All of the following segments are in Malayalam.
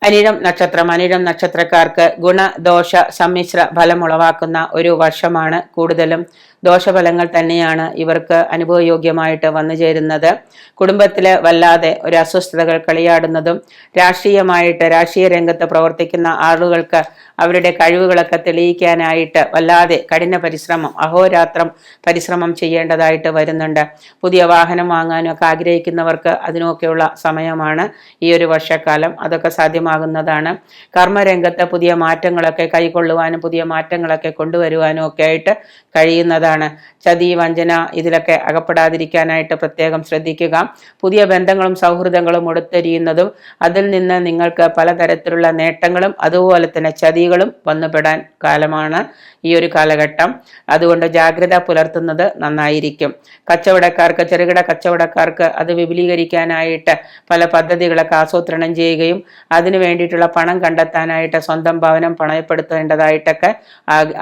അനിഴം നക്ഷത്രക്കാർക്ക് ഗുണദോഷ സമ്മിശ്ര ഫലമുളവാക്കുന്ന ഒരു വർഷമാണ്. കൂടുതലും ദോഷഫലങ്ങൾ തന്നെയാണ് ഇവർക്ക് അനുഭവയോഗ്യമായിട്ട് വന്നു ചേരുന്നത്. കുടുംബത്തിൽ വല്ലാതെ ഒരു അസ്വസ്ഥതകൾ കളിയാടുന്നതും രാഷ്ട്രീയ രംഗത്ത് പ്രവർത്തിക്കുന്ന ആളുകൾക്ക് അവരുടെ കഴിവുകളൊക്കെ തെളിയിക്കാനായിട്ട് വല്ലാതെ കഠിന പരിശ്രമം, അഹോരാത്രം പരിശ്രമം ചെയ്യേണ്ടതായിട്ട് വരുന്നുണ്ട്. പുതിയ വാഹനം വാങ്ങാനൊക്കെ ആഗ്രഹിക്കുന്നവർക്ക് അതിനൊക്കെയുള്ള സമയമാണ് ഈ ഒരു വർഷക്കാലം. അതൊക്കെ സാധ്യമാകുന്നതാണ്. കർമ്മരംഗത്ത് പുതിയ മാറ്റങ്ങളൊക്കെ കൈക്കൊള്ളുവാനും പുതിയ മാറ്റങ്ങളൊക്കെ കൊണ്ടുവരുവാനും ഒക്കെ ആയിട്ട് കഴിയുന്നതാണ്. ചതി, വഞ്ചന ഇതിലൊക്കെ അകപ്പെടാതിരിക്കാനായിട്ട് പ്രത്യേകം ശ്രദ്ധിക്കുക. പുതിയ ബന്ധങ്ങളും സൗഹൃദങ്ങളും ഉടത്തെരിയുന്നതും അതിൽ നിന്ന് നിങ്ങൾക്ക് പലതരത്തിലുള്ള നേട്ടങ്ങളും അതുപോലെ തന്നെ ചതികളും വന്നുപെടാൻ കാലമാണ് ഈ ഒരു കാലഘട്ടം. അതുകൊണ്ട് ജാഗ്രത പുലർത്തുന്നത് നന്നായിരിക്കും. കച്ചവടക്കാർക്ക്, ചെറുകിട കച്ചവടക്കാർക്ക് അത് വിപുലീകരിക്കാനായിട്ട് പല പദ്ധതികളൊക്കെ ആസൂത്രണം ചെയ്യുകയും അതിനു വേണ്ടിയിട്ടുള്ള പണം കണ്ടെത്താനായിട്ട് സ്വന്തം ഭവനം പണയപ്പെടുത്തേണ്ടതായിട്ടൊക്കെ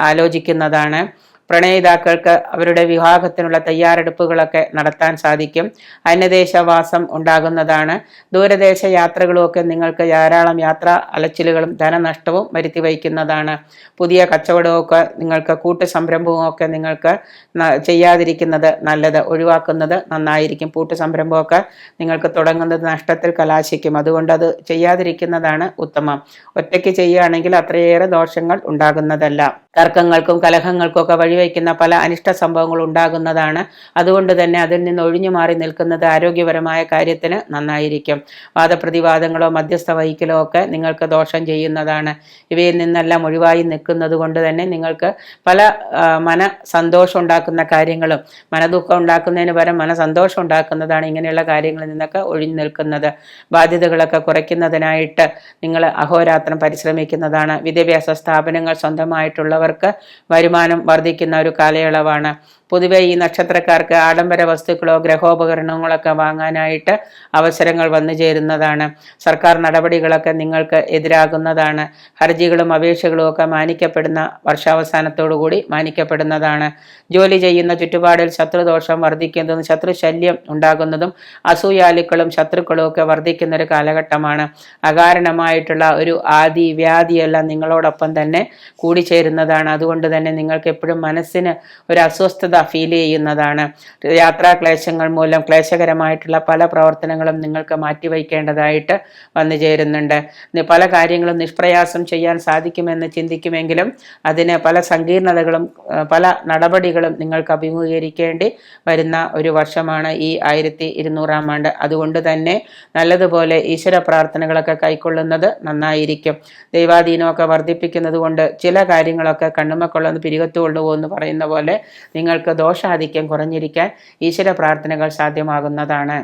ആലോചിക്കുന്നതാണ്. പ്രണയിതാക്കൾക്ക് അവരുടെ വിവാഹത്തിനുള്ള തയ്യാറെടുപ്പുകളൊക്കെ നടത്താൻ സാധിക്കും. അന്യദേശവാസം ഉണ്ടാകുന്നതാണ്. ദൂരദേശ യാത്രകളും ഒക്കെ നിങ്ങൾക്ക് ധാരാളം യാത്രാ അലച്ചിലുകളും ധനനഷ്ടവും വരുത്തി വയ്ക്കുന്നതാണ്. പുതിയ കച്ചവടമൊക്കെ നിങ്ങൾക്ക്, കൂട്ടു സംരംഭവും ഒക്കെ നിങ്ങൾക്ക് ചെയ്യാതിരിക്കുന്നത് നല്ലത്, ഒഴിവാക്കുന്നത് നന്നായിരിക്കും. കൂട്ടു സംരംഭമൊക്കെ നിങ്ങൾക്ക് തുടങ്ങുന്നത് നഷ്ടത്തിൽ കലാശിക്കും. അതുകൊണ്ട് അത് ചെയ്യാതിരിക്കുന്നതാണ് ഉത്തമം. ഒറ്റയ്ക്ക് ചെയ്യുകയാണെങ്കിൽ അത്രയേറെ ദോഷങ്ങൾ ഉണ്ടാകുന്നതല്ല. തർക്കങ്ങൾക്കും കലഹങ്ങൾക്കും ഒക്കെ വഴിവെക്കുന്ന പല അനിഷ്ട സംഭവങ്ങൾ ഉണ്ടാകുന്നതാണ്. അതുകൊണ്ട് തന്നെ അതിൽ നിന്ന് ഒഴിഞ്ഞു മാറി നിൽക്കുന്നത് ആരോഗ്യപരമായ കാര്യത്തിന് നന്നായിരിക്കും. വാദപ്രതിവാദങ്ങളോ മധ്യസ്ഥ വഹിക്കലോ ഒക്കെ നിങ്ങൾക്ക് ദോഷം ചെയ്യുന്നതാണ്. ഇവയിൽ നിന്നെല്ലാം ഒഴിവായി നിൽക്കുന്നത് കൊണ്ട് തന്നെ നിങ്ങൾക്ക് പല സന്തോഷം ഉണ്ടാക്കുന്ന കാര്യങ്ങളും, മനദുഃഖം ഉണ്ടാക്കുന്നതിന് പകരം മനസന്തോഷം ഉണ്ടാക്കുന്നതാണ് ഇങ്ങനെയുള്ള കാര്യങ്ങളിൽ നിന്നൊക്കെ ഒഴിഞ്ഞു നിൽക്കുന്നത്. ബാധ്യതകളൊക്കെ കുറയ്ക്കുന്നതിനായിട്ട് നിങ്ങൾ അഹോരാത്രം പരിശ്രമിക്കുന്നതാണ്. വിദ്യാഭ്യാസ സ്ഥാപനങ്ങൾ സ്വന്തമായിട്ടുള്ളവർക്ക് വരുമാനം വർദ്ധിക്കുന്ന ഒരു കാലയളവാണ്. പൊതുവെ ഈ നക്ഷത്രക്കാർക്ക് ആഡംബര വസ്തുക്കളോ ഗ്രഹോപകരണങ്ങളൊക്കെ വാങ്ങാനായിട്ട് അവസരങ്ങൾ വന്നു ചേരുന്നതാണ്. സർക്കാർ നടപടികളൊക്കെ നിങ്ങൾക്ക് എതിരാകുന്നതാണ്. ഹർജികളും അപേക്ഷകളും ഒക്കെ മാനിക്കപ്പെടുന്ന വർഷാവസാനത്തോടുകൂടി മാനിക്കപ്പെടുന്നതാണ്. ജോലി ചെയ്യുന്ന ചുറ്റുപാടിൽ ശത്രുദോഷം വർദ്ധിക്കുന്നതും ശത്രുശല്യം ഉണ്ടാകുന്നതും അസൂയാലുക്കളും ശത്രുക്കളും ഒക്കെ വർദ്ധിക്കുന്ന ഒരു കാലഘട്ടമാണ്. അകാരണമായിട്ടുള്ള ഒരു ആദി വ്യാധിയെല്ലാം നിങ്ങളോടൊപ്പം തന്നെ കൂടിച്ചേരുന്നതാണ്. അതുകൊണ്ട് തന്നെ നിങ്ങൾക്ക് എപ്പോഴും മനസ്സിന് ഒരു അസ്വസ്ഥത ഫീൽ ചെയ്യുന്നതാണ്. യാത്രാക്ലേശങ്ങൾ മൂലം ക്ലേശകരമായിട്ടുള്ള പല പ്രവർത്തനങ്ങളും നിങ്ങൾക്ക് മാറ്റിവയ്ക്കേണ്ടതായിട്ട് വന്നു ചേരുന്നുണ്ട്. പല കാര്യങ്ങളും നിഷ്പ്രയാസം ചെയ്യാൻ സാധിക്കുമെന്ന് ചിന്തിക്കുമെങ്കിലും അതിന് പല സങ്കീർണതകളും പല നടപടികളും നിങ്ങൾക്ക് അഭിമുഖീകരിക്കേണ്ടി വരുന്ന ഒരു വർഷമാണ് ഈ 1200 ആണ്ട്. അതുകൊണ്ട് തന്നെ നല്ലതുപോലെ ഈശ്വര പ്രാർത്ഥനകളൊക്കെ കൈക്കൊള്ളുന്നത് നന്നായിരിക്കും. ദൈവാധീനമൊക്കെ വർദ്ധിപ്പിക്കുന്നത് കൊണ്ട് ചില കാര്യങ്ങളൊക്കെ കണ്ണുമക്കൊള്ളുന്ന പിരികത്തു കൊണ്ടുപോകുമെന്ന് പറയുന്ന പോലെ നിങ്ങൾക്ക് ദോഷാധിക്യം കുറഞ്ഞിരിക്കാൻ ഈശ്വര പ്രാർത്ഥനകൾ സാധ്യമാകുന്നതാണ്.